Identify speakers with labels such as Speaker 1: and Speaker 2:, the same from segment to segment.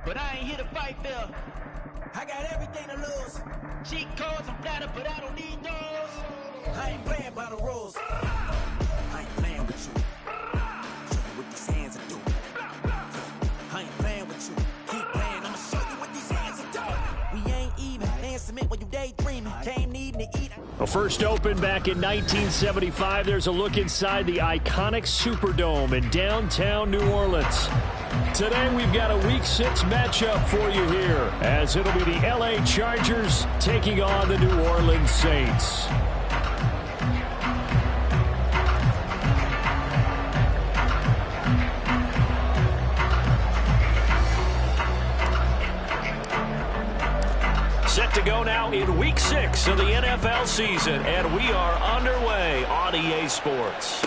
Speaker 1: but I ain't here to fight fair.
Speaker 2: I got everything to lose.
Speaker 1: Cheat codes, I'm flattered, but I don't need those.
Speaker 2: I ain't playing by the rules. I ain't playing with you. Show you what these hands are doing. I ain't playing with you. Keep playing, I'ma show you what these hands are doing. We ain't even. They submit when you daydreaming. Came needing to eat.
Speaker 3: Well, first opened back in 1975. There's a look inside the iconic Superdome in downtown New Orleans. Today we've got a Week 6 matchup for you here, as it'll be the LA Chargers taking on the New Orleans Saints. Set to go now in Week 6 of the NFL season, and we are underway on EA Sports.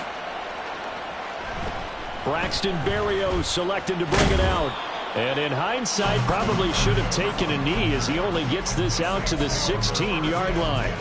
Speaker 3: Braxton Berrios selected to bring it out. And in hindsight, probably should have taken a knee as he only gets this out to the 16-yard line.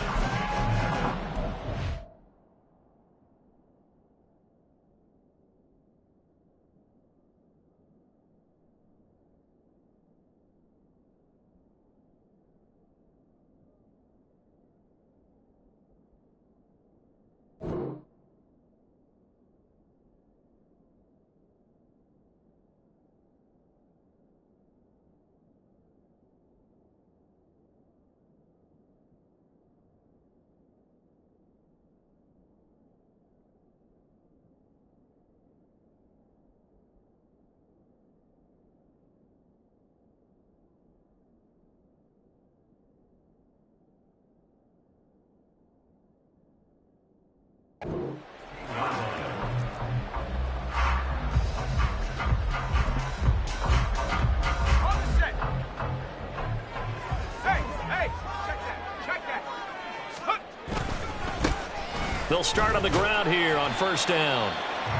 Speaker 3: They'll start on the ground here on first down.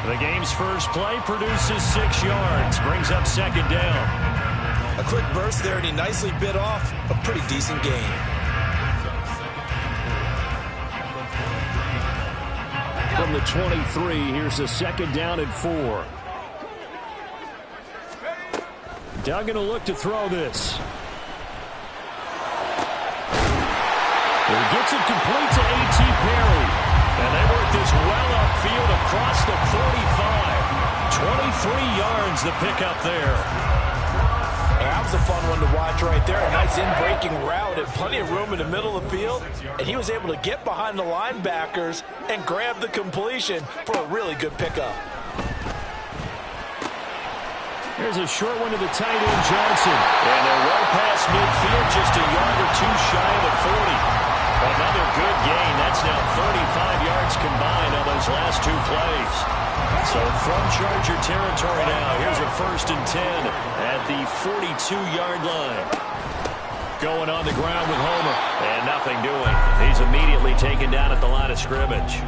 Speaker 3: The game's first play produces 6 yards, brings up second down.
Speaker 4: A quick burst there, and he nicely bit off a pretty decent gain.
Speaker 3: From the 23, here's a second down and 4. Duggan will look to throw this. He gets it complete to A.T. Perry. And they work this well upfield across the 45. 23 yards the pickup there.
Speaker 4: That was a fun one to watch right there. A nice in-breaking route and plenty of room in the middle of the field. And he was able to get behind the linebackers and grab the completion for a really good pickup.
Speaker 3: There's a short one to the tight end, Johnson. And they're well past midfield, just a yard or two shy of the 40. Another good gain. That's now 35 yards combined on those last 2 plays. So from Charger territory now, here's a 1st and 10 at the 42-yard line. Going on the ground with Homer, and nothing doing. He's immediately taken down at the line of scrimmage.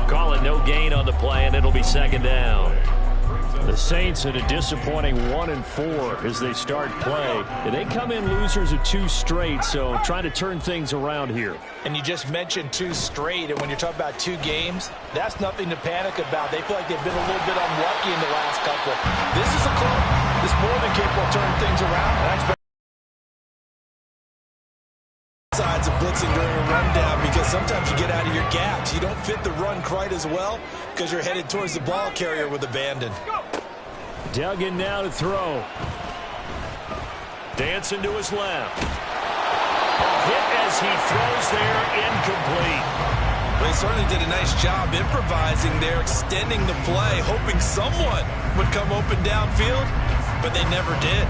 Speaker 3: Call it no gain on the play, and it'll be second down. The Saints at a disappointing 1-4 as they start play. And they come in losers of 2 straight, so trying to turn things around here.
Speaker 4: And you just mentioned 2 straight, and when you're talking about 2 games, that's nothing to panic about. They feel like they've been a little bit unlucky in the last couple. This is a club that's more than capable of turning things around. And I expect sides of blitzing during a rundown, because sometimes you get out of your gaps. You don't fit the run quite as well because you're headed towards the ball carrier with abandon.
Speaker 3: Duggan now to throw. Dancing to his left. A hit as he throws there, incomplete.
Speaker 4: Well, they certainly did a nice job improvising there, extending the play, hoping someone would come open downfield, but they never did.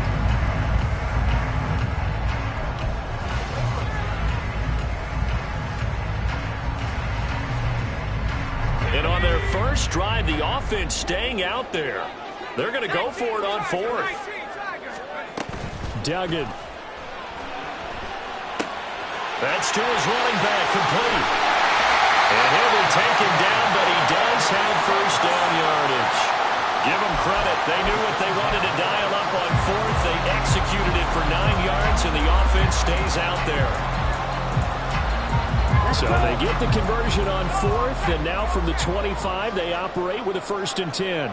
Speaker 3: And on their first drive, the offense staying out there. They're going to go for it on 4th. Duggan. That's to his running back, complete. And he'll be taken down, but he does have first down yardage. Give them credit. They knew what they wanted to dial up on 4th. They executed it for 9 yards, and the offense stays out there. So they get the conversion on 4th, and now from the 25, they operate with a 1st and 10.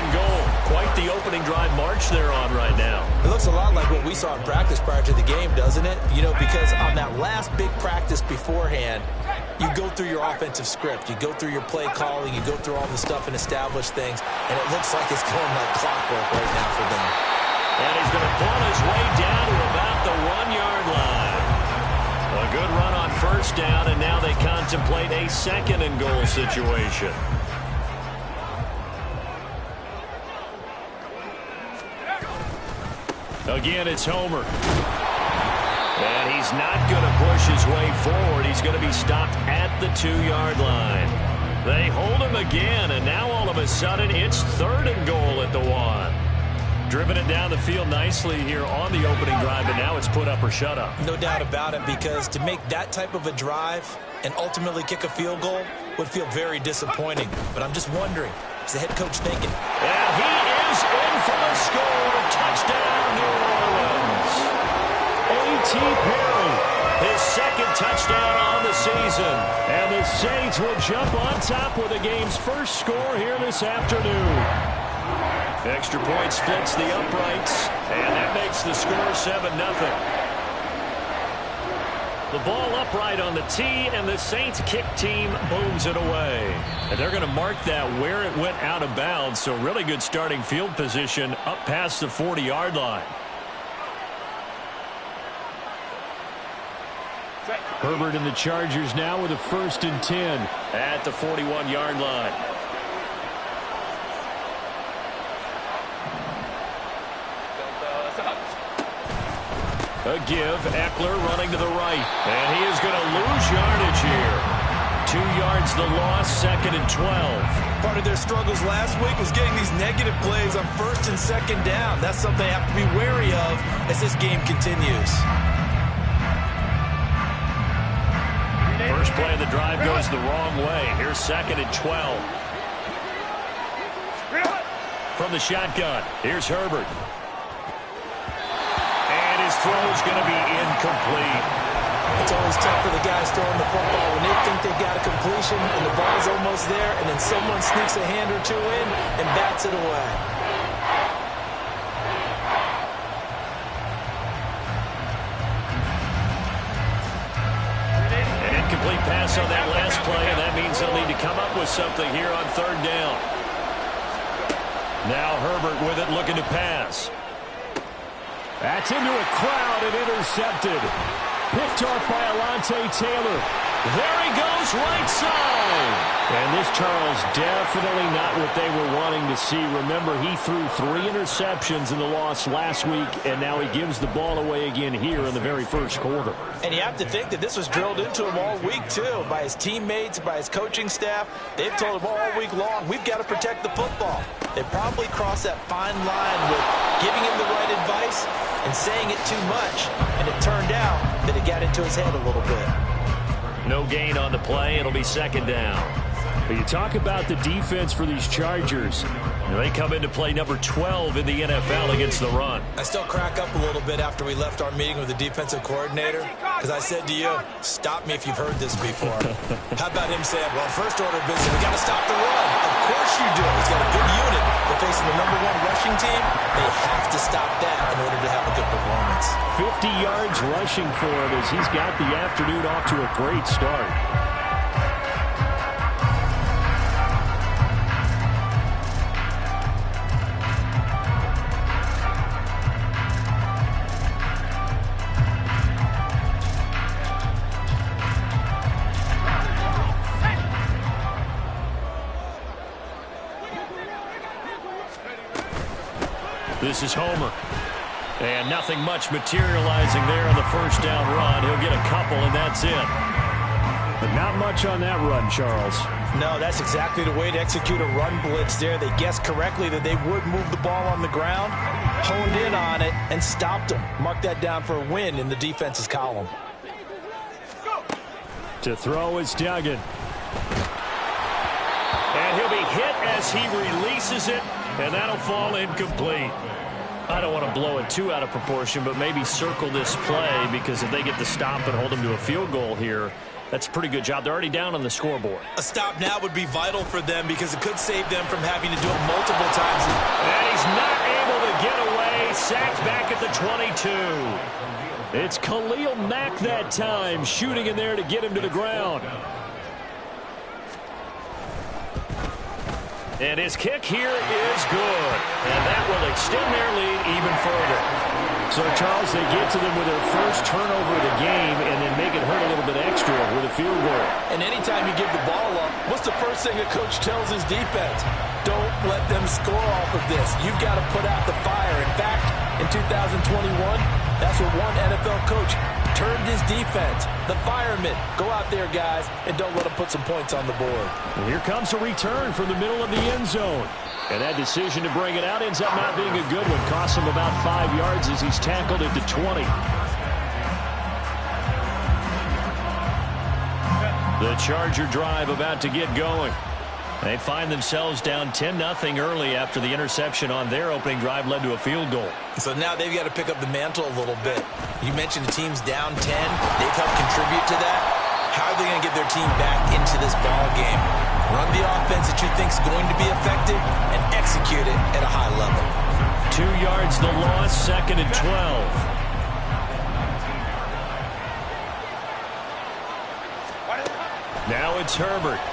Speaker 3: and goal. Quite the opening drive march they're on right now.
Speaker 4: It looks a lot like what we saw in practice prior to the game, doesn't it? You know, because on that last big practice beforehand, you go through your offensive script. You go through your play calling. You go through all the stuff and establish things. And it looks like it's going like clockwork right now for them.
Speaker 3: And he's going to pull his way down to about the 1-yard line. A good run on first down, and now they contemplate a second-and-goal situation. Again, it's Homer. And he's not going to push his way forward. He's going to be stopped at the 2-yard line. They hold him again, and now all of a sudden it's third and goal at the 1. Driven it down the field nicely here on the opening drive, and now it's put up or shut up.
Speaker 4: No doubt about it, because to make that type of a drive and ultimately kick a field goal would feel very disappointing. But I'm just wondering, is the head coach thinking?
Speaker 3: And he is in for the score. Touchdown, New Orleans. A.T. Perry, his second touchdown on the season. And the Saints will jump on top with the game's first score here this afternoon. Extra point splits the uprights, and that makes the score 7-0. The ball upright on the tee, and the Saints kick team booms it away. And they're going to mark that where it went out of bounds, so really good starting field position up past the 40-yard line. Herbert and the Chargers now with a 1st and 10 at the 41-yard line. A give, Eckler running to the right, and he is going to lose yardage here. 2 yards the loss, 2nd and 12.
Speaker 4: Part of their struggles last week was getting these negative plays on 1st and 2nd down. That's something they have to be wary of as this game continues.
Speaker 3: First play of the drive goes the wrong way. Here's 2nd and 12. From the shotgun, here's Herbert. His throw is going to be incomplete.
Speaker 4: It's always tough for the guys throwing the football when they think they got a completion and the ball's almost there, and then someone sneaks a hand or two in and bats it away.
Speaker 3: An incomplete pass on that last play, and that means they'll need to come up with something here on 3rd down. Now Herbert with it, looking to pass. That's into a crowd and intercepted. Picked off by Alontae Taylor. There he goes, right side. And this, Charles, definitely not what they were wanting to see. Remember, he threw 3 interceptions in the loss last week, and now he gives the ball away again here in the very first quarter.
Speaker 4: And you have to think that this was drilled into him all week, too, by his teammates, by his coaching staff. They've told him all week long, we've got to protect the football. They probably crossed that fine line with giving him the right advice and saying it too much, and it turned out that it got into his head a little bit.
Speaker 3: No gain on the play. It'll be 2nd down. But you talk about the defense for these Chargers. They come into play number 12 in the NFL against the run.
Speaker 4: I still crack up a little bit after we left our meeting with the defensive coordinator, because I said to you, stop me if you've heard this before. How about him saying, well, first order of business, we got to stop the run. Of course you do. He's got a good unit. They're facing the #1 rushing team. They have to stop that in order to have a good performance.
Speaker 3: 50 yards rushing for him as he's got the afternoon off to a great start. This is Homer. And nothing much materializing there on the first down run. He'll get a couple, and that's it. But not much on that run, Charles.
Speaker 4: No, that's exactly the way to execute a run blitz there. They guessed correctly that they would move the ball on the ground, honed in on it, and stopped them. Mark that down for a win in the defense's column.
Speaker 3: To throw is Duggan. And he'll be hit as he releases it, and that'll fall incomplete. I don't want to blow it too out of proportion, but maybe circle this play, because if they get the stop and hold them to a field goal here, That's a pretty good job. They're already down on the scoreboard.
Speaker 4: A stop now would be vital for them because it could save them from having to do it multiple times.
Speaker 3: And he's not able to get away. Sacked back at the 22. It's Khalil Mack that time, shooting in there to get him to the ground. And his kick here is good. And that will extend their lead even further. So, Charles, they get to them with their first turnover of the game and then make it hurt a little bit extra with a field goal.
Speaker 4: And anytime you give the ball up, what's the first thing a coach tells his defense? Don't let them score off of this. You've got to put out the fire. In fact, in 2021, that's what one NFL coach termed his defense. The firemen. Go out there, guys, and don't let them put some points on the board.
Speaker 3: And here comes a return from the middle of the end zone. And that decision to bring it out ends up not being a good one. Costs him about 5 yards as he's tackled it to 20. The Charger drive about to get going. They find themselves down 10-0 early after the interception on their opening drive led to a field goal.
Speaker 4: So now they've got to pick up the mantle a little bit. You mentioned the team's down 10. They've helped contribute to that. How are they going to get their team back into this ball game? Run the offense that you think is going to be effective and execute it at a high level.
Speaker 3: 2 yards the loss, 2nd and 12. Now it's Herbert.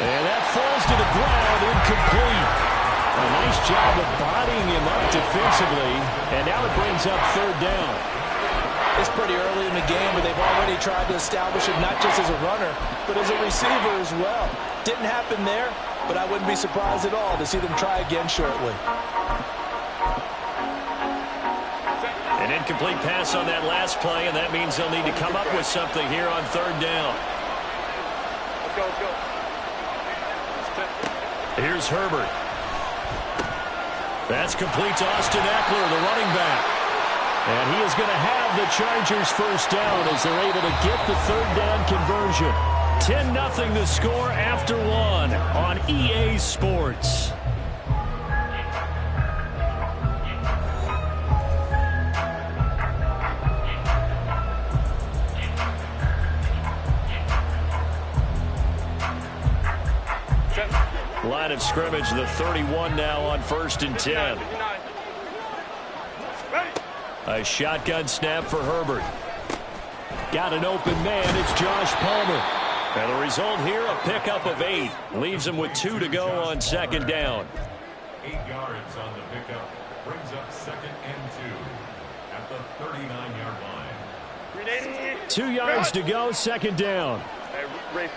Speaker 3: And that falls to the ground, incomplete. A nice job of bodying him up defensively, and now it brings up 3rd down.
Speaker 4: It's pretty early in the game, but they've already tried to establish it not just as a runner, but as a receiver as well. Didn't happen there, but I wouldn't be surprised at all to see them try again shortly.
Speaker 3: An incomplete pass on that last play, and that means they'll need to come up with something here on 3rd down.
Speaker 1: Let's go.
Speaker 3: Here's Herbert. That's complete to Austin Eckler, the running back. And he is going to have the Chargers first down as they're able to get the 3rd down conversion. 10-0 the score after 1 on EA Sports. Line of scrimmage, the 31 now on 1st and 10. A shotgun snap for Herbert. Got an open man. It's Josh Palmer. And the result here, a pickup of 8. Leaves him with 2 to go on 2nd down.
Speaker 5: 8 yards on the pickup. Brings up 2nd and 2 at the 39-yard line.
Speaker 3: 2 yards to go, 2nd down.
Speaker 1: Ray.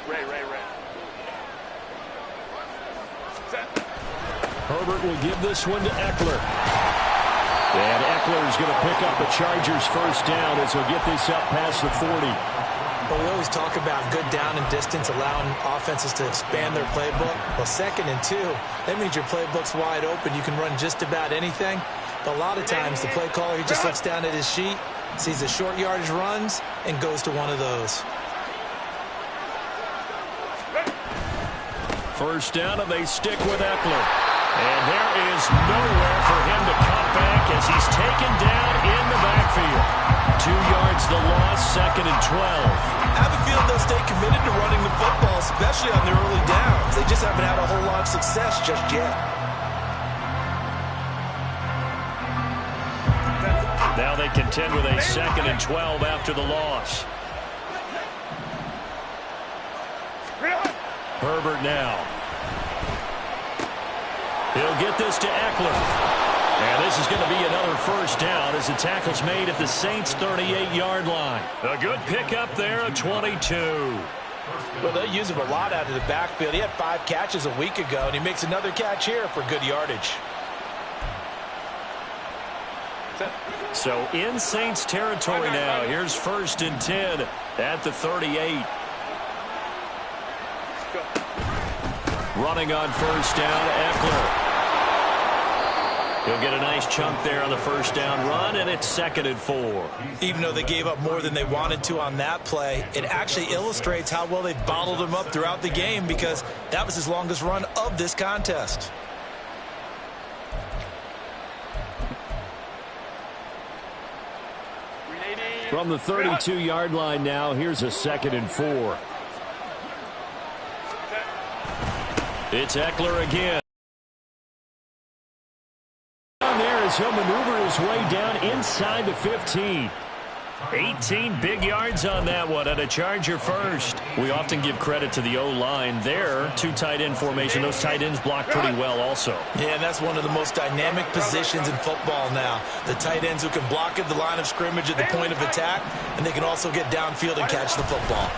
Speaker 3: Herbert will give this one to Eckler. And Eckler is going to pick up the Chargers first down as he'll get this up past the 40.
Speaker 4: Well, we always talk about good down and distance, allowing offenses to expand their playbook. Well, 2nd and 2, that means your playbook's wide open. You can run just about anything. But a lot of times, the play caller, he just looks down at his sheet, sees the short yardage runs, and goes to one of those.
Speaker 3: First down, and they stick with Eckler. And there is nowhere for him to cut back as he's taken down in the backfield. 2 yards the loss, 2nd and 12.
Speaker 4: I have a feeling they'll stay committed to running the football, especially on their early downs. They just haven't had a whole lot of success just yet.
Speaker 3: Now they contend with a 2nd and 12 after the loss. Herbert now. He'll get this to Eckler. And this is going to be another first down as the tackle's made at the Saints' 38-yard line. A good pickup there at 22.
Speaker 4: Well, they use him a lot out of the backfield. He had 5 catches a week ago, and he makes another catch here for good yardage.
Speaker 3: So in Saints territory now. Here's 1st and 10 at the 38. Running on first down, Eckler. He'll get a nice chunk there on the first down run, and it's 2nd and 4.
Speaker 4: Even though they gave up more than they wanted to on that play, it actually illustrates how well they've bottled him up throughout the game because that was his longest run of this contest.
Speaker 3: From the 32-yard line now, here's a 2nd and 4. It's Eckler again. Down there as he'll maneuver his way down inside the 15. 18 big yards on that one, and a Charger first. We often give credit to the O-line there. 2 tight end formation. Those tight ends block pretty well also.
Speaker 4: Yeah, and that's one of the most dynamic positions in football now. The tight ends who can block at the line of scrimmage at the point of attack, and they can also get downfield and catch the football.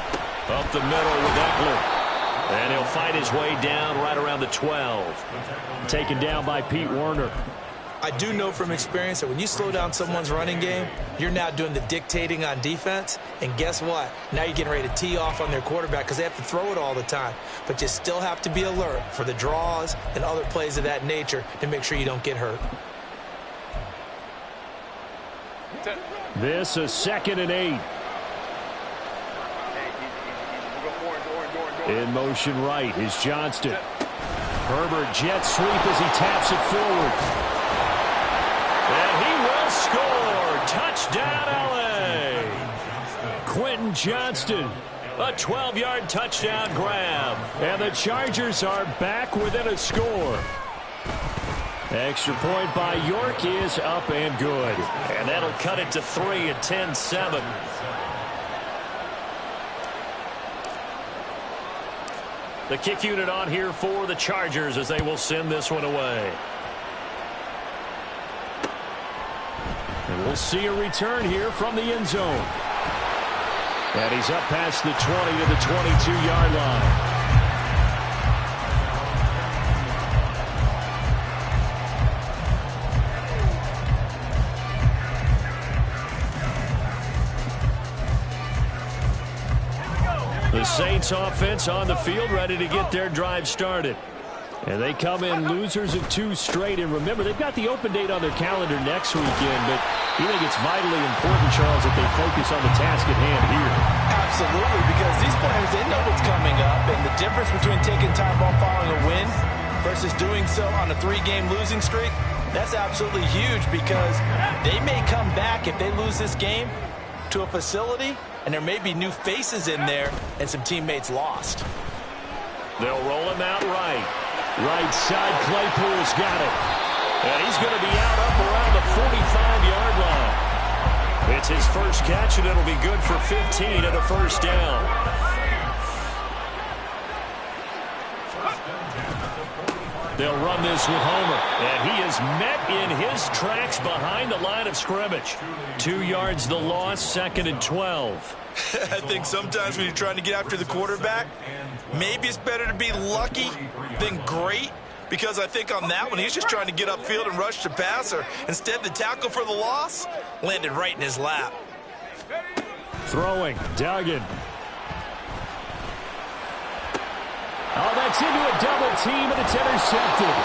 Speaker 3: Up the middle with Eckler. And he'll fight his way down right around the 12. Taken down by Pete Werner.
Speaker 4: I do know from experience that when you slow down someone's running game, you're now doing the dictating on defense. And guess what? Now you're getting ready to tee off on their quarterback because they have to throw it all the time. But you still have to be alert for the draws and other plays of that nature to make sure you don't get hurt.
Speaker 3: This is 2nd and 8. In motion right is Johnston. Herbert jet sweep as he taps it forward. And he will score. Touchdown, L.A. Quentin Johnston. A 12-yard touchdown grab. And the Chargers are back within a score. Extra point by York is up and good. And that'll cut it to 3 at 10-7. The kick unit on here for the Chargers as they will send this one away. And we'll see a return here from the end zone. And he's up past the 20 to the 22-yard line. The Saints offense on the field ready to get their drive started. And they come in losers of 2 straight. And remember, they've got the open date on their calendar next weekend. But you think it's vitally important, Charles, that they focus on the task at hand here.
Speaker 4: Absolutely, because these players, they know what's coming up. And the difference between taking time off following a win versus doing so on a 3-game losing streak, that's absolutely huge because they may come back if they lose this game to a facility, and there may be new faces in there and some teammates lost.
Speaker 3: They'll roll him out right. Right side, Claypool's got it. And he's going to be out up around the 45-yard line. It's his first catch, and it'll be good for 15 and a first down. They'll run this with Homer. And he is met in his tracks behind the line of scrimmage. 2 yards the loss, 2nd and 12.
Speaker 4: I think sometimes when you're trying to get after the quarterback, maybe it's better to be lucky than great, because I think on that one, he's just trying to get upfield and rush the passer. Instead, the tackle for the loss landed right in his lap.
Speaker 3: Throwing, Duggan. Oh, that's into a double team, and it's intercepted.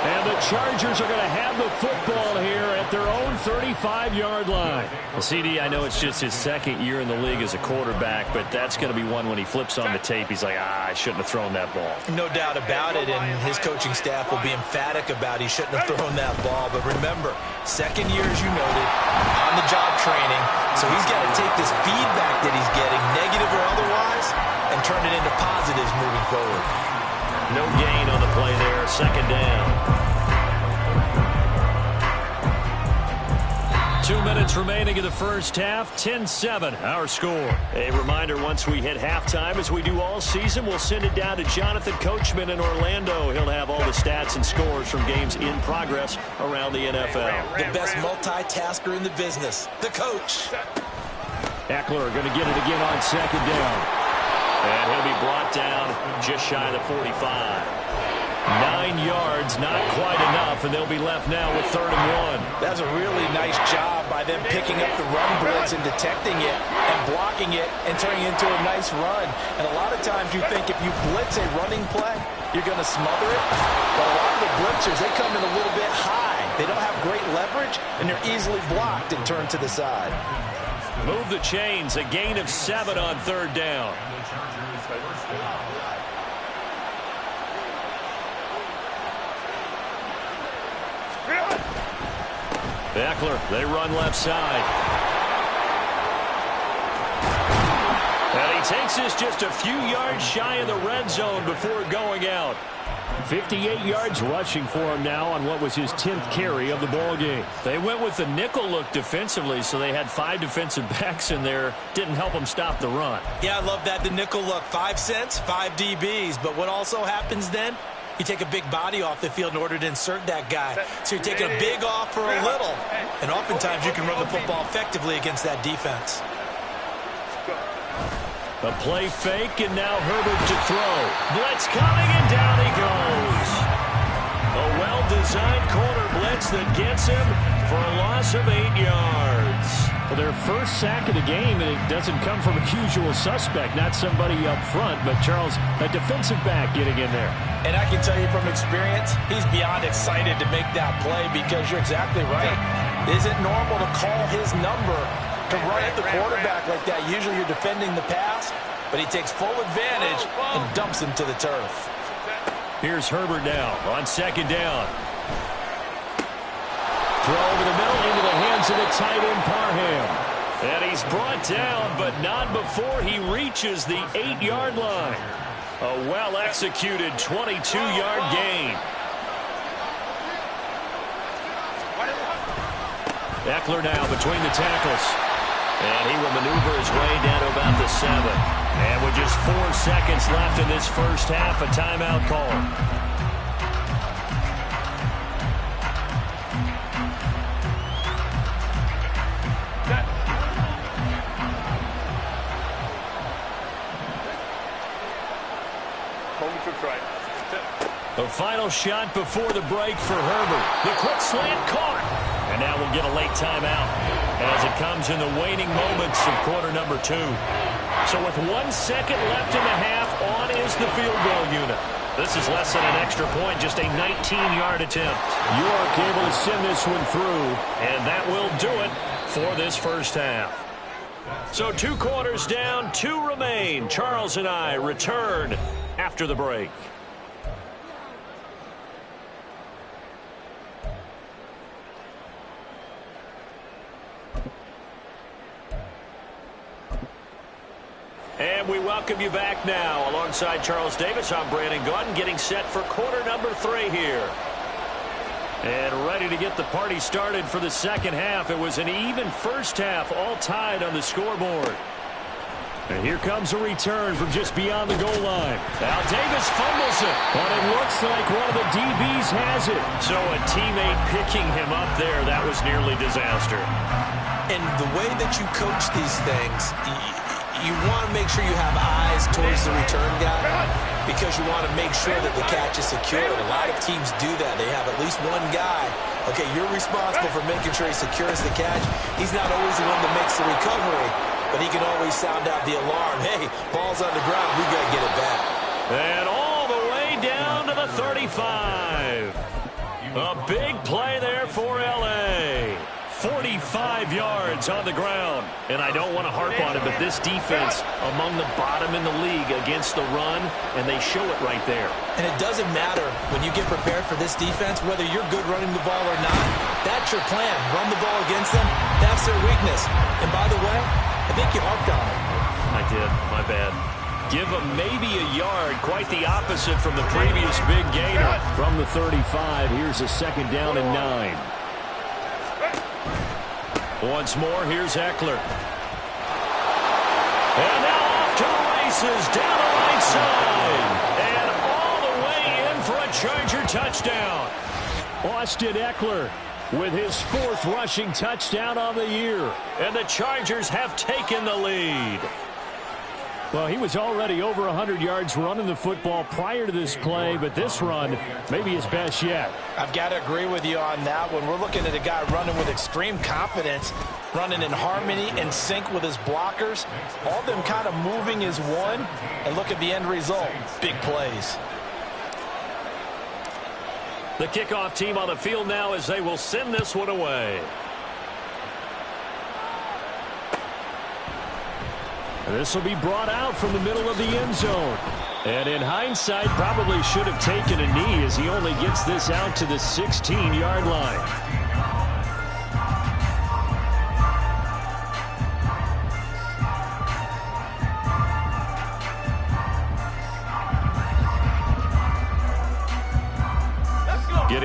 Speaker 3: And the Chargers are going to have the football here at their own 35-yard line. Well, CD, I know it's just his 2nd year in the league as a quarterback, but that's going to be one when he flips on the tape. He's like, I shouldn't have thrown that ball.
Speaker 4: No doubt about it, and his coaching staff will be emphatic about he shouldn't have thrown that ball. But remember, 2nd year, as you noted, on-the-job training, so he's got to take this feedback that he's getting, negative or otherwise, and turn it into positives moving forward.
Speaker 3: No gain on the play there, 2nd down. 2 minutes remaining in the first half, 10-7, our score. A reminder, once we hit halftime, as we do all season, we'll send it down to Jonathan Coachman in Orlando. He'll have all the stats and scores from games in progress around the NFL.
Speaker 4: The best multitasker in the business, the coach.
Speaker 3: Eckler going to get it again on 2nd down. And he'll be brought down just shy of the 45. 9 yards, not quite enough, and they'll be left now with 3rd and 1.
Speaker 4: That's a really nice job by them picking up the run blitz and detecting it and blocking it and turning it into a nice run. And a lot of times you think if you blitz a running play, you're going to smother it. But a lot of the blitzers, they come in a little bit high. They don't have great leverage, and they're easily blocked and turned to the side.
Speaker 3: Move the chains, a gain of 7 on 3rd down. Eckler, they run left side. takes us just a few yards shy of the red zone before going out. 58 yards rushing for him now on what was his 10th carry of the ball game. They went with the nickel look defensively, so they had 5 defensive backs in there. Didn't help them stop the run.
Speaker 4: Yeah, I love that, the nickel look. 5 cents, 5 DBs. But what also happens then? You take a big body off the field in order to insert that guy. So you're taking a big off for a little. And oftentimes you can run the football effectively against that defense.
Speaker 3: A play fake, and now Herbert to throw. Blitz coming, and down he goes. A well-designed corner blitz that gets him for a loss of 8 yards.
Speaker 6: Well, their first sack of the game, and it doesn't come from a usual suspect, not somebody up front, but Charles, a defensive back getting in there.
Speaker 4: And I can tell you from experience, he's beyond excited to make that play because you're exactly right. Is it normal to call his number to run at the quarterback like that? Usually you're defending the pass, but he takes full advantage and dumps him to the turf.
Speaker 3: Here's Herbert now on second down. Throw over the middle into the hands of the tight end Parham. And he's brought down, but not before he reaches the 8-yard line. A well-executed 22-yard gain. Eckler now between the tackles. And he will maneuver his way down to about the 7. And with just 4 seconds left in this first half, a timeout call. The final shot before the break for Herbert. The quick slant caught. And now we'll get a late timeout as it comes in the waning moments of quarter number 2. So with 1 second left in the half, on is the field goal unit. This is less than an extra point, just a 19-yard attempt.
Speaker 6: York able to send this one through.
Speaker 3: And that will do it for this first half. So 2 quarters down, 2 remain. Charles and I return after the break. And we welcome you back now. Alongside Charles Davis, I'm Brandon Gaudin, getting set for quarter number 3 here. And ready to get the party started for the second half. It was an even first half, all tied on the scoreboard. And here comes a return from just beyond the goal line. Now Davis fumbles it. But it looks like one of the DBs has it. So a teammate picking him up there, that was nearly disaster.
Speaker 4: And the way that you coach these things, you want to make sure you have eyes towards the return guy because you want to make sure that the catch is secured. A lot of teams do that. They have at least one guy. Okay, you're responsible for making sure he secures the catch. He's not always the one that makes the recovery, but he can always sound out the alarm. Hey, ball's on the ground. We got to get it back.
Speaker 3: And all the way down to the 35. A big play there for L.A. 45 yards on the ground. And I don't want to harp on it, but this defense among the bottom in the league against the run, and they show it right there.
Speaker 4: And it doesn't matter when you get prepared for this defense, whether you're good running the ball or not. That's your plan. Run the ball against them. That's their weakness. And by the way, I think you harped on it.
Speaker 3: I did. My bad. Give them maybe a yard. Quite the opposite from the previous big gainer.
Speaker 6: From the 35, here's a second down and 9.
Speaker 3: Once more, here's Eckler. And now off to the races, down the right side. And all the way in for a Charger touchdown.
Speaker 6: Austin Eckler with his 4th rushing touchdown on the year.
Speaker 3: And the Chargers have taken the lead.
Speaker 6: Well, he was already over 100 yards running the football prior to this play, but this run may be his best yet.
Speaker 4: I've got to agree with you on that one. We're looking at a guy running with extreme confidence, running in harmony and sync with his blockers. All of them kind of moving as one, and look at the end result. Big plays.
Speaker 3: The kickoff team on the field now as they will send this one away.
Speaker 6: This will be brought out from the middle of the end zone. And in hindsight, probably should have taken a knee as he only gets this out to the 16-yard line.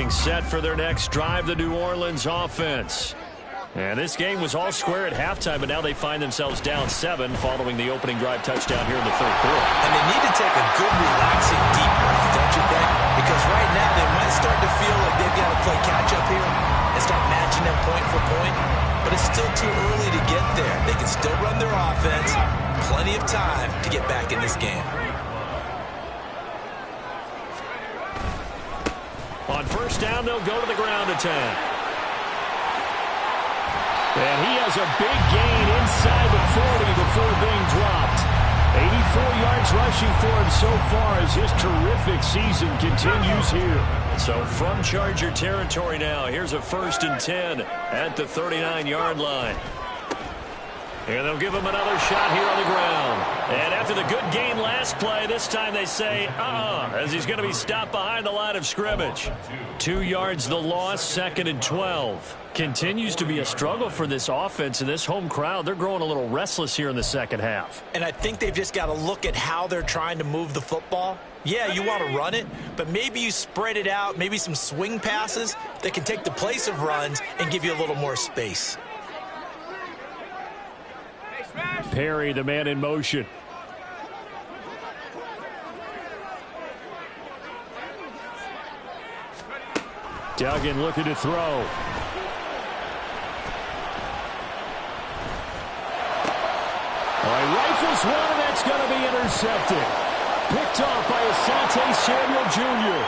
Speaker 6: getting set for their next drive, the New Orleans offense. And this game was all square at halftime, but now they find themselves down 7 following the opening drive touchdown here in the third quarter.
Speaker 4: And they need to take a good, relaxing, deep breath, don't you think? Because right now they might start to feel like they've got to play catch-up here and start matching them point for point. But it's still too early to get there. They can still run their offense. Plenty of time to get back in this game.
Speaker 6: On first down, they'll go to the ground attack. And he has a big gain inside the 40 before being dropped. 84 yards rushing for him so far as his terrific season continues here. So from Charger territory now, here's a 1st and 10 at the 39-yard line. And they'll give him another shot here on the ground. And after the good gain last play, this time they say, as he's going to be stopped behind the line of scrimmage. 2 yards the loss, 2nd and 12. Continues to be a struggle for this offense and this home crowd. They're growing a little restless here in the second half.
Speaker 4: And I think they've just got to look at how they're trying to move the football. Yeah, you want to run it, but maybe you spread it out, maybe some swing passes that can take the place of runs and give you a little more space.
Speaker 6: Perry, the man in motion. Duggan looking to throw. All right, rifles one, and that's going to be intercepted. Picked off by Asante Samuel Jr.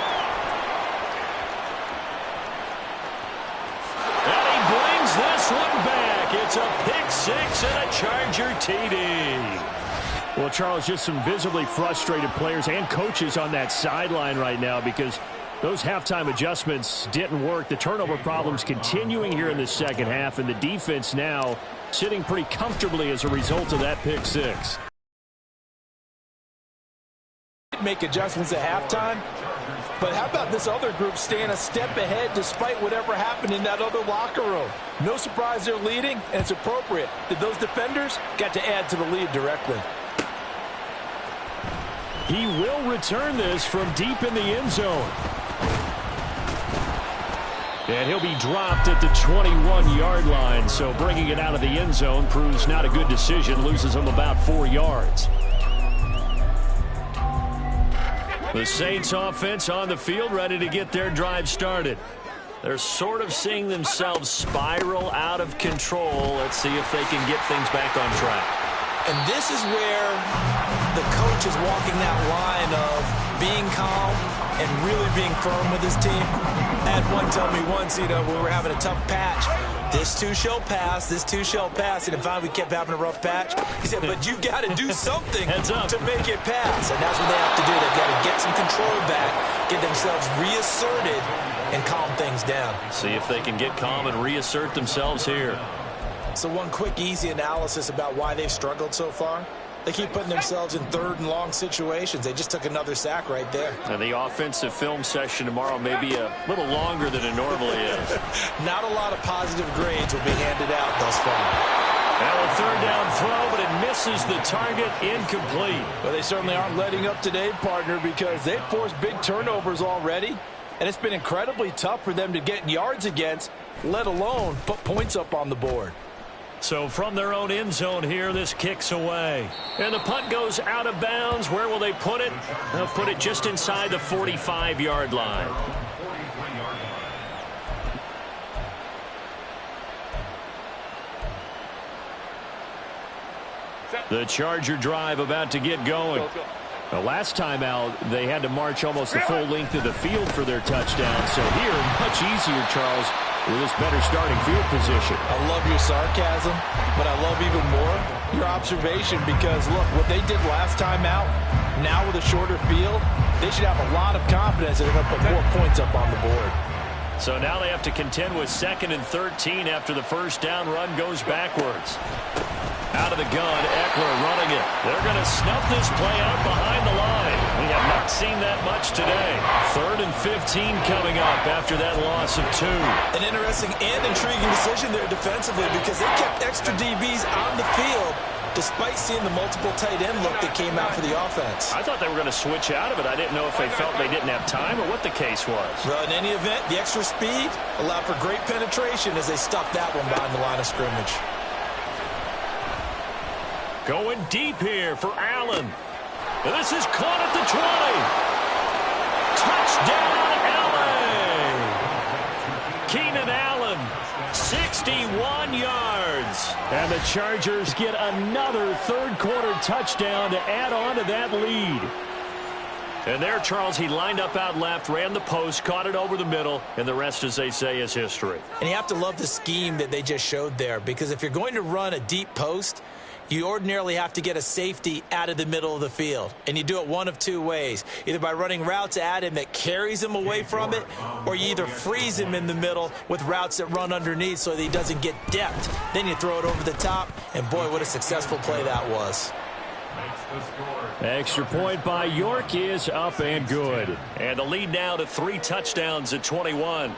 Speaker 6: And he brings this one back. It's a pick 6 and a Charger TD. Well, Charles, just some visibly frustrated players and coaches on that sideline right now because those halftime adjustments didn't work. The turnover problems continuing here in the second half, and the defense now sitting pretty comfortably as a result of that pick 6.
Speaker 4: Make adjustments at halftime, but how about this other group staying a step ahead despite whatever happened in that other locker room? No surprise they're leading, and it's appropriate that those defenders got to add to the lead directly.
Speaker 6: He will return this from deep in the end zone. And he'll be dropped at the 21-yard line, so bringing it out of the end zone proves not a good decision, loses him about 4 yards. The Saints offense on the field, ready to get their drive started. They're sort of seeing themselves spiral out of control. Let's see if they can get things back on track.
Speaker 4: And this is where the coach is walking that line of being calm and really being firm with his team. I had one tell me once, when we were having a tough patch, this too shall pass, this too shall pass. And finally we kept having a rough patch. He said, but you got to do something to make it pass. And that's what they have to do. They've got to get some control back, get themselves reasserted, and calm things down.
Speaker 6: See if they can get calm and reassert themselves here.
Speaker 4: So one quick, easy analysis about why they've struggled so far. They keep putting themselves in 3rd and long situations. They just took another sack right there.
Speaker 6: And the offensive film session tomorrow may be a little longer than it normally is.
Speaker 4: Not a lot of positive grades will be handed out thus far.
Speaker 6: Now a 3rd down throw, but it misses the target, incomplete.
Speaker 7: Well, they certainly aren't letting up today, partner, because they've forced big turnovers already. And it's been incredibly tough for them to get yards against, let alone put points up on the board.
Speaker 6: So from their own end zone here, this kicks away. And the punt goes out of bounds. Where will they put it? They'll put it just inside the 45-yard line. The Charger drive about to get going. The last time out, they had to march almost the full length of the field for their touchdown. So here, much easier, Charles, with this better starting field position.
Speaker 7: I love your sarcasm, but I love even more your observation because, look, what they did last time out, now with a shorter field, they should have a lot of confidence that they're going to put more points up on the board.
Speaker 6: So now they have to contend with 2nd and 13 after the first down run goes backwards. Out of the gun, Eckler running it. They're going to snuff this play out behind the line. We have not seen that much today. 3rd and 15 coming up after that loss of 2.
Speaker 4: An interesting and intriguing decision there defensively because they kept extra DBs on the field
Speaker 7: despite seeing the multiple tight end look that came out for the offense.
Speaker 3: I thought they were going to switch out of it. I didn't know if they felt they didn't have time or what the case was.
Speaker 7: Well, in any event, the extra speed allowed for great penetration as they stuffed that one behind the line of scrimmage.
Speaker 3: Going deep here for Allen. And this is caught at the 20. Touchdown, LA! Keenan Allen, 61 yards.
Speaker 6: And the Chargers get another third-quarter touchdown to add on to that lead.
Speaker 3: And there, Charles, he lined up out left, ran the post, caught it over the middle, and the rest, as they say, is history.
Speaker 7: And you have to love the scheme that they just showed there, because if you're going to run a deep post, you ordinarily have to get a safety out of the middle of the field. And you do it one of two ways. Either by running routes at him that carries him away from it, or you either freeze him in the middle with routes that run underneath so that he doesn't get depth. Then you throw it over the top, and boy, what a successful play that was.
Speaker 6: Extra point by York is up and good.
Speaker 3: And the lead now to 3 touchdowns at 21.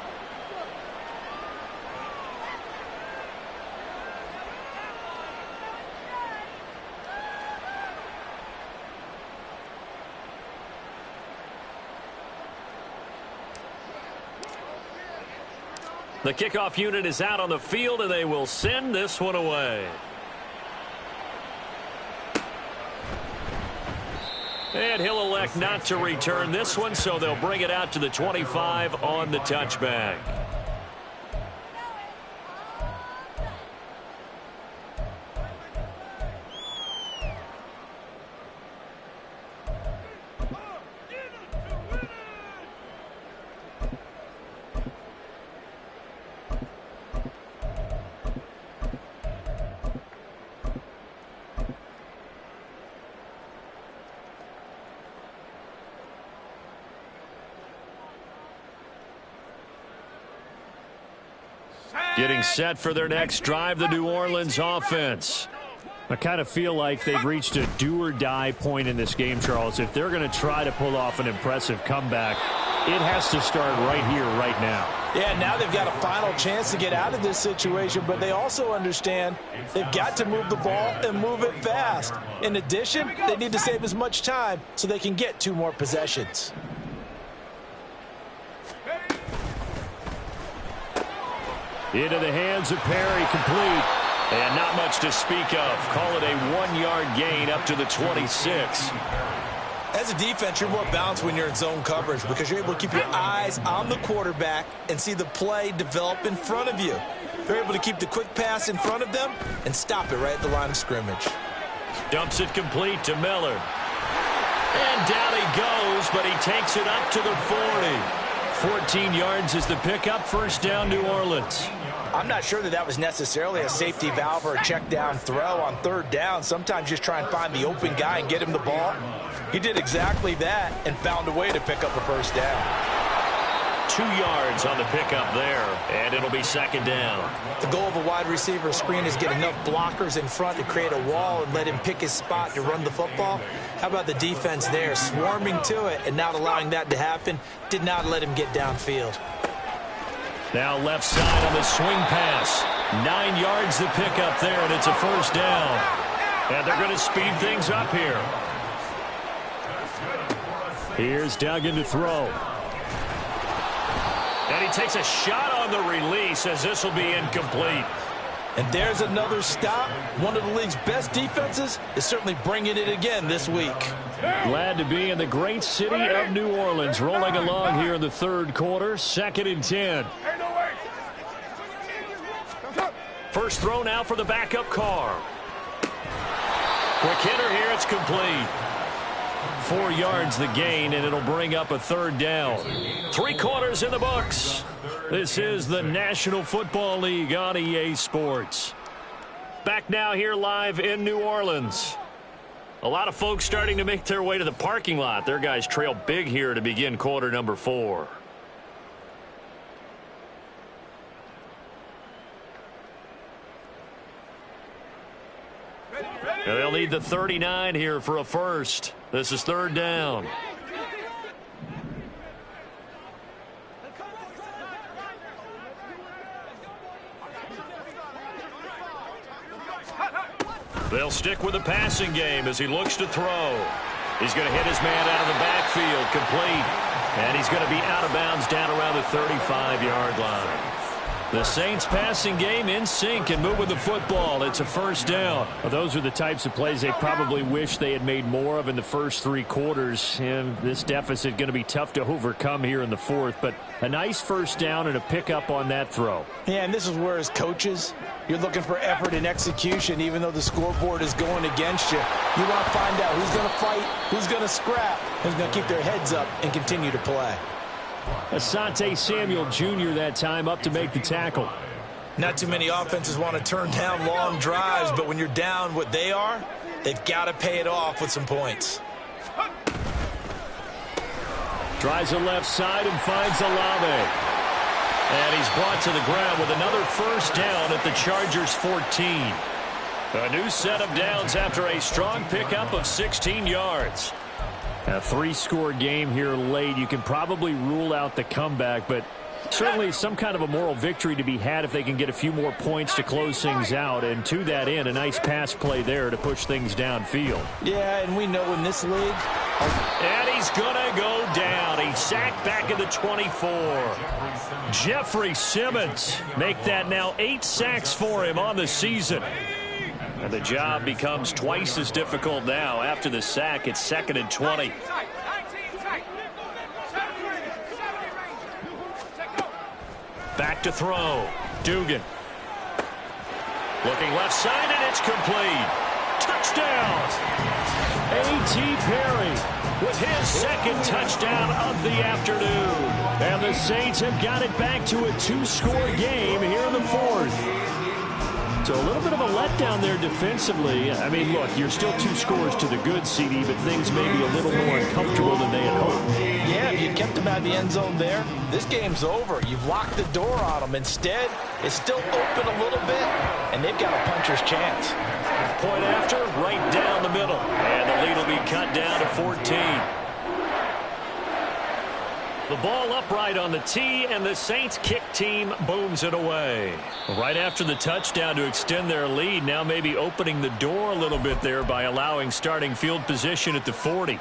Speaker 3: The kickoff unit is out on the field, and they will send this one away. And he'll elect not to return this one, so they'll bring it out to the 25 on the touchback. Getting set for their next drive, the New Orleans offense.
Speaker 6: I kind of feel like they've reached a do-or-die point in this game, Charles. If they're going to try to pull off an impressive comeback, it has to start right here, right now.
Speaker 7: Yeah, now they've got a final chance to get out of this situation, but they also understand they've got to move the ball and move it fast. In addition, they need to save as much time so they can get 2 more possessions.
Speaker 6: Into the hands of Perry, complete.
Speaker 3: And not much to speak of. Call it a 1-yard gain up to the 26.
Speaker 7: As a defense, you're more balanced when you're in zone coverage because you're able to keep your eyes on the quarterback and see the play develop in front of you. They're able to keep the quick pass in front of them and stop it right at the line of scrimmage.
Speaker 3: Dumps it complete to Miller. And down he goes, but he takes it up to the 40.
Speaker 6: 14 yards is the pickup. First down, New Orleans.
Speaker 7: I'm not sure that was necessarily a safety valve or a check down throw on third down. Sometimes just try and find the open guy and get him the ball. He did exactly that and found a way to pick up a first down.
Speaker 3: 2 yards on the pickup there, and it'll be second down.
Speaker 7: The goal of a wide receiver screen is get enough blockers in front to create a wall and let him pick his spot to run the football. How about the defense there, swarming to it and not allowing that to happen? Did not let him get downfield.
Speaker 3: Now left side on the swing pass. 9 yards the pickup there, and it's a first down. And they're going to speed things up here.
Speaker 6: Here's Duggan to throw.
Speaker 3: And he takes a shot on the release as this will be incomplete.
Speaker 7: And there's another stop. One of the league's best defenses is certainly bringing it again this week.
Speaker 6: Glad to be in the great city of New Orleans, rolling along here in the third quarter. 2nd and 10.
Speaker 3: First throw now for the backup Carr. Quick hitter here, it's complete.
Speaker 6: 4 yards the gain, and it'll bring up a third down.
Speaker 3: 3 quarters in the books.
Speaker 6: This is the National Football League on EA Sports.
Speaker 3: Back now here live in New Orleans. A lot of folks starting to make their way to the parking lot. Their guys trail big here to begin quarter number 4. And they'll need the 39 here for a first. This is third down. They'll stick with the passing game as he looks to throw. He's going to hit his man out of the backfield, complete. And he's going to be out of bounds down around the 35-yard line. The Saints passing game in sync and moving the football. It's a first down.
Speaker 6: Well, those are the types of plays they probably wish they had made more of in the first 3 quarters. And this deficit going to be tough to overcome here in the fourth. But a nice first down and a pickup on that throw.
Speaker 7: Yeah, and this is where as coaches, you're looking for effort and execution. Even though the scoreboard is going against you, you want to find out who's going to fight, who's going to scrap, who's going to keep their heads up and continue to play.
Speaker 6: Asante Samuel Jr. that time up to make the tackle.
Speaker 7: Not too many offenses want to turn down long drives, but when you're down what they are, they've got to pay it off with some points.
Speaker 6: Tries the left side and finds Olave.
Speaker 3: And he's brought to the ground with another first down at the Chargers' 14. A new set of downs after a strong pickup of 16 yards.
Speaker 6: A 3-score game here late. You can probably rule out the comeback, but certainly some kind of a moral victory to be had if they can get a few more points to close things out. And to that end, a nice pass play there to push things downfield.
Speaker 7: Yeah, and we know in this league.
Speaker 3: And he's going to go down. He's sacked back at the 24.
Speaker 6: Jeffrey Simmons make that now 8 sacks for him on the season.
Speaker 3: And the job becomes twice as difficult now. After the sack, it's 2nd and 20. Back to throw. Dugan. Looking left side, and it's complete. Touchdown!
Speaker 6: A.T. Perry with his 2nd touchdown of the afternoon. And the Saints have got it back to a 2-score game here in the 4th. So a little bit of a letdown there defensively. I mean, look, you're still 2 scores to the good, CD, but things may be a little more uncomfortable than they had hoped.
Speaker 7: Yeah, if you kept them out of the end zone there, this game's over. You've locked the door on them. Instead, it's still open a little bit, and they've got a puncher's chance.
Speaker 3: Point after, right down the middle. And the lead will be cut down to 14. The ball upright on the tee, and the Saints kick team booms it away.
Speaker 6: Right after the touchdown to extend their lead, now maybe opening the door a little bit there by allowing starting field position at the 40.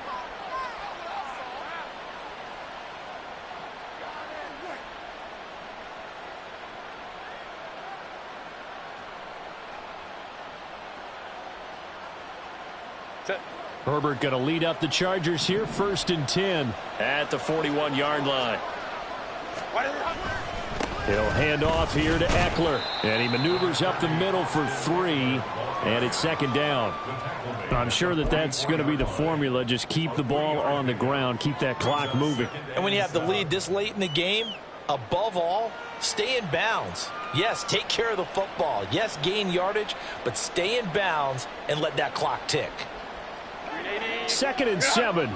Speaker 6: Herbert going to lead up the Chargers here, 1st and 10.
Speaker 3: At the 41-yard line.
Speaker 6: He'll hand off here to Eckler. And he maneuvers up the middle for 3. And it's 2nd down. I'm sure that that's going to be the formula. Just keep the ball on the ground. Keep that clock moving.
Speaker 7: And when you have the lead this late in the game, above all, stay in bounds. Yes, take care of the football. Yes, gain yardage, but stay in bounds and let that clock tick.
Speaker 6: 2nd and 7.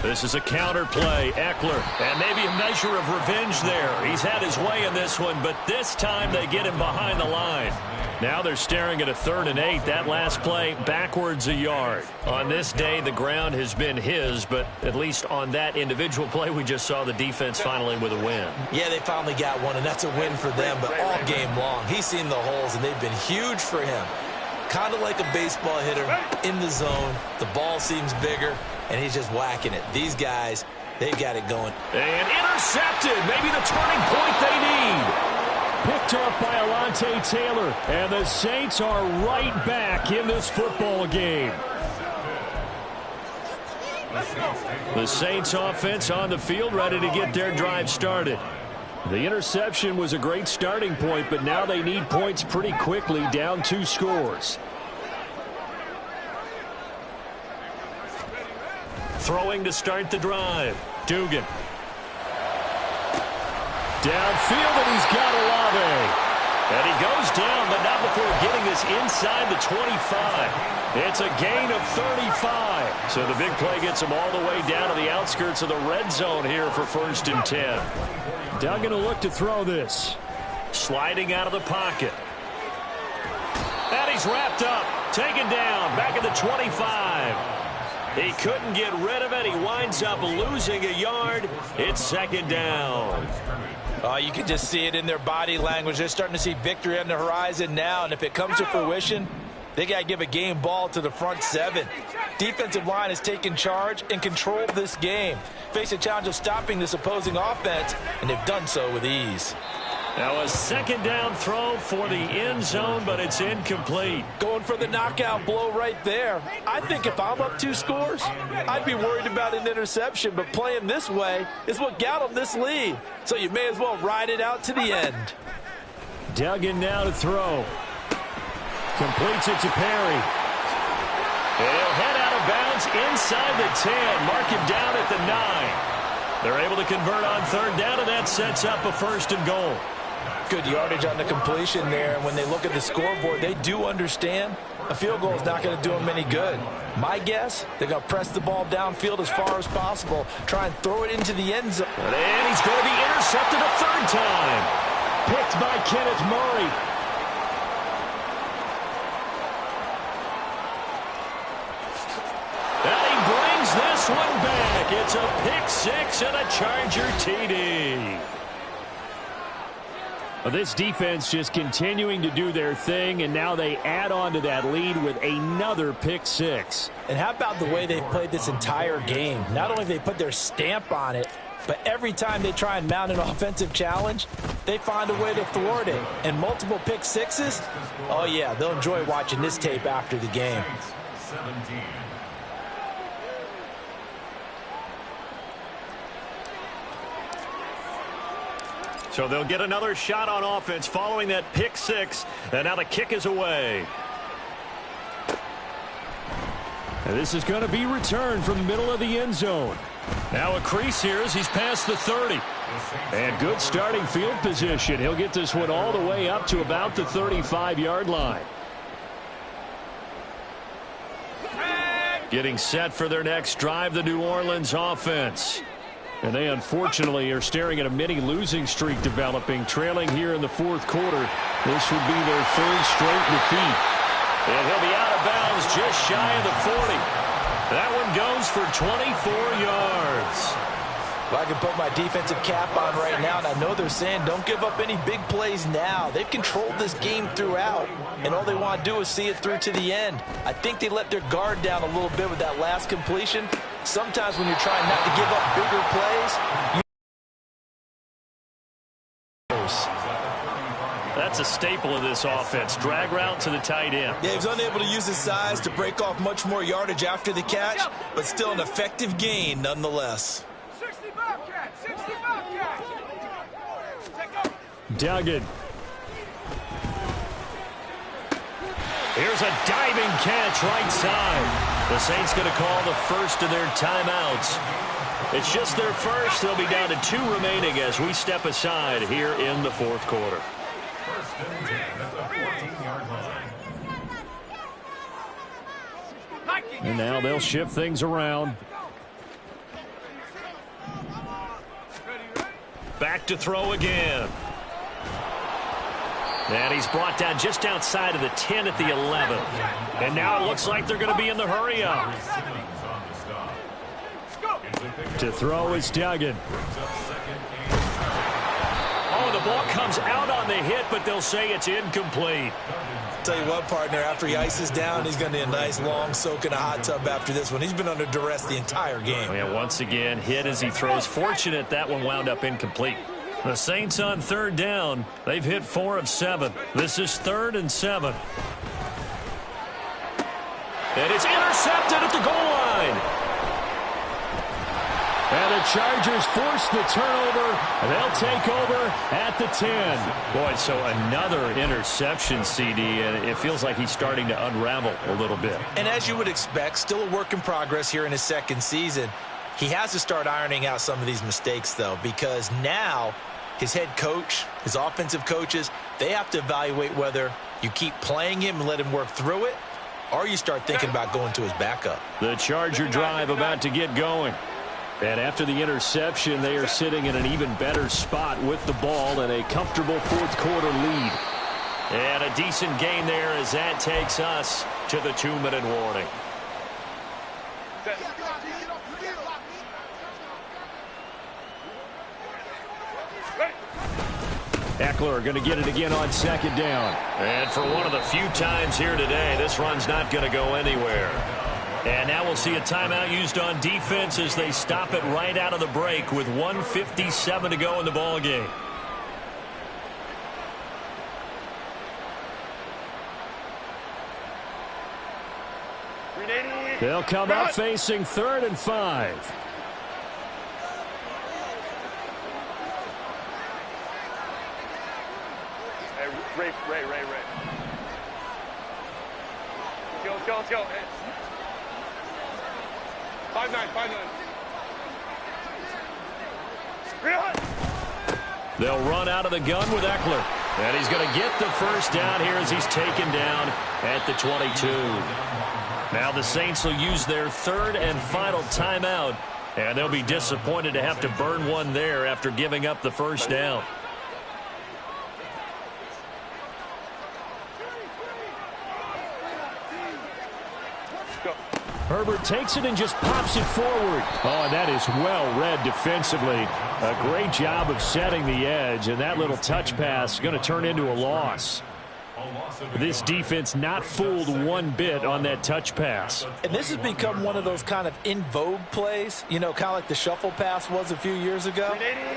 Speaker 3: This is a counter play. Eckler. And maybe a measure of revenge there. He's had his way in this one, but this time they get him behind the line.
Speaker 6: Now they're staring at a 3rd and 8. That last play, backwards a yard.
Speaker 3: On this day, the ground has been his, but at least on that individual play, we just saw the defense finally with a win.
Speaker 7: Yeah, they finally got one, and that's a win for them, but all game long, he's seen the holes, and they've been huge for him. Kind of like a baseball hitter in the zone. The ball seems bigger, and he's just whacking it. These guys, they've got it going.
Speaker 3: And intercepted. Maybe the turning point they need.
Speaker 6: Picked off by Alontae Taylor. And the Saints are right back in this football game.
Speaker 3: The Saints offense on the field, ready to get their drive started.
Speaker 6: The interception was a great starting point, but now they need points pretty quickly, down 2 scores.
Speaker 3: Throwing to start the drive. Dugan.
Speaker 6: Downfield, and he's got Olave.
Speaker 3: And he goes down, but not before getting this inside the 25. It's a gain of 35.
Speaker 6: So the big play gets him all the way down to the outskirts of the red zone here for 1st and 10. Doug going to look to throw this.
Speaker 3: Sliding out of the pocket. And he's wrapped up. Taken down. Back at the 25. He couldn't get rid of it. He winds up losing a yard. It's 2nd down.
Speaker 7: You can just see it in their body language. They're starting to see victory on the horizon now, and if it comes to fruition, they got to give a game ball to the front seven. Defensive line has taken charge and controlled this game. Face a challenge of stopping this opposing offense, and they've done so with ease.
Speaker 6: Now a second down throw for the end zone, but it's incomplete.
Speaker 7: Going for the knockout blow right there. I think if I'm up 2 scores, I'd be worried about an interception, but playing this way is what got them this lead. So you may as well ride it out to the end.
Speaker 6: Duggan now to throw. Completes it to Perry. He'll head out of bounds inside the 10. Mark him down at the 9. They're able to convert on third down, and that sets up a 1st and goal.
Speaker 7: Good yardage on the completion there, and when they look at the scoreboard, they do understand a field goal is not going to do them any good. My guess, they're going to press the ball downfield as far as possible, try and throw it into the end zone.
Speaker 6: And he's going to be intercepted a 3rd time. Picked by Kenneth Murray. And he brings this one back. It's a pick 6 and a Charger TD. Well, this defense just continuing to do their thing, and now they add on to that lead with another pick 6.
Speaker 7: And how about the way they've played this entire game? Not only have they put their stamp on it, but every time they try and mount an offensive challenge, they find a way to thwart it. And multiple pick 6s, oh yeah, they'll enjoy watching this tape after the game.
Speaker 5: 17.
Speaker 6: So they'll get another shot on offense following that pick 6. And now the kick is away. And this is going to be returned from the middle of the end zone. Now a crease here as he's past the 30. And good starting field position. He'll get this one all the way up to about the 35-yard line. Getting set for their next drive, the New Orleans offense. And they unfortunately are staring at a mini losing streak developing, trailing here in the 4th quarter. This would be their 3rd straight defeat. And he'll be out of bounds just shy of the 40. That one goes for 24 yards.
Speaker 7: Well, I can put my defensive cap on right now, and I know they're saying don't give up any big plays now. They've controlled this game throughout, and all they want to do is see it through to the end. I think they let their guard down a little bit with that last completion. Sometimes when you're trying not to give up bigger plays,
Speaker 6: That's a staple of this offense. Drag route to the tight end.
Speaker 7: Yeah, he was unable to use his size to break off much more yardage after the catch, but still an effective gain nonetheless.
Speaker 1: 60 Bobcat, 60 Bobcat.
Speaker 6: Duggan. Here's a diving catch right side. The Saints going to call the first of their timeouts. It's just their first. They'll be down to 2 remaining as we step aside here in the 4th quarter.
Speaker 5: First and 10 at the 14-yard line.
Speaker 6: And now they'll shift things around. Back to throw again. And he's brought down just outside of the 10 at the 11. And now it looks like they're going to be in the hurry up. To throw is Duggan. Oh, the ball comes out on the hit, but they'll say it's incomplete.
Speaker 7: Tell you what, partner, after he ices down, he's going to need a nice long soak in a hot tub after this one. He's been under duress the entire game.
Speaker 6: Yeah, once again, hit as he throws. Fortunate that one wound up incomplete. The Saints on 3rd down. They've hit 4 of 7. This is 3rd and 7. And it's intercepted at the goal line. And the Chargers force the turnover. And they'll take over at the 10. Boy, so another interception, CD, and it feels like he's starting to unravel a little bit.
Speaker 7: And as you would expect, still a work in progress here in his 2nd season. He has to start ironing out some of these mistakes, though, because now his head coach, his offensive coaches, they have to evaluate whether you keep playing him and let him work through it, or you start thinking about going to his backup.
Speaker 6: The Charger drive about to get going. And after the interception, they are sitting in an even better spot with the ball and a comfortable 4th quarter lead. And a decent gain there as that takes us to the 2-minute warning. Eckler going to get it again on second down.
Speaker 3: And for one of the few times here today, this run's not going to go anywhere. And now we'll see a timeout used on defense as they stop it right out of the break with 1:57 to go in the ball game.
Speaker 6: They'll come up facing 3rd and 5.
Speaker 8: Ray. Let's go. 5-9.
Speaker 3: They'll run out of the gun with Eckler. And he's going to get the first down here as he's taken down at the 22. Now the Saints will use their 3rd and final timeout. And they'll be disappointed to have to burn one there after giving up the first down.
Speaker 6: Herbert takes it and just pops it forward. Oh, and that is well read defensively. A great job of setting the edge, and that little touch pass is going to turn into a loss. This defense not fooled one bit on that touch pass.
Speaker 7: And this has become one of those kind of in vogue plays, you know, kind of like the shuffle pass was a few years ago.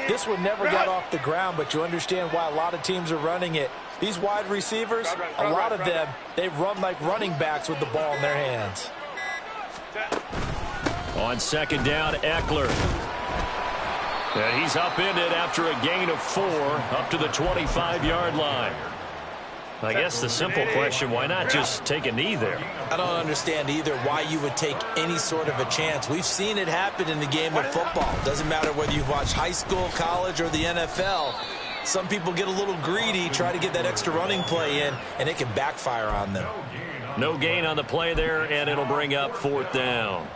Speaker 7: This one never got off the ground, but you understand why a lot of teams are running it. These wide receivers, a lot of them, they run like running backs with the ball in their hands.
Speaker 3: On second down, Eckler. And he's upended after a gain of 4 up to the 25-yard line. I guess the simple question, why not just take a knee there?
Speaker 7: I don't understand either why you would take any sort of a chance. We've seen it happen in the game of football. Doesn't matter whether you've watched high school, college, or the NFL. Some people get a little greedy, try to get that extra running play in, and it can backfire on them.
Speaker 3: No gain on the play there, and it'll bring up 4th down.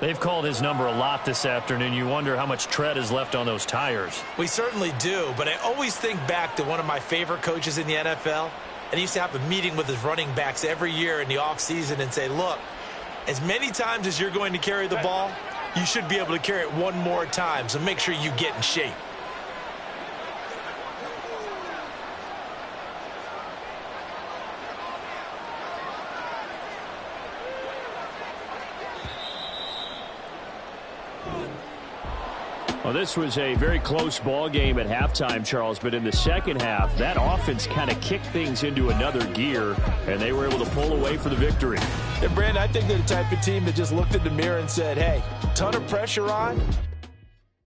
Speaker 3: They've called his number a lot this afternoon. You wonder how much tread is left on those tires.
Speaker 7: We certainly do, but I always think back to one of my favorite coaches in the NFL, and he used to have a meeting with his running backs every year in the offseason and say, look, as many times as you're going to carry the ball, you should be able to carry it one more time, so make sure you get in shape.
Speaker 6: Well, this was a very close ball game at halftime, Charles, but in the second half, that offense kind of kicked things into another gear, and they were able to pull away for the victory.
Speaker 7: And, Brandon, I think they're the type of team that just looked in the mirror and said, hey, ton of pressure on,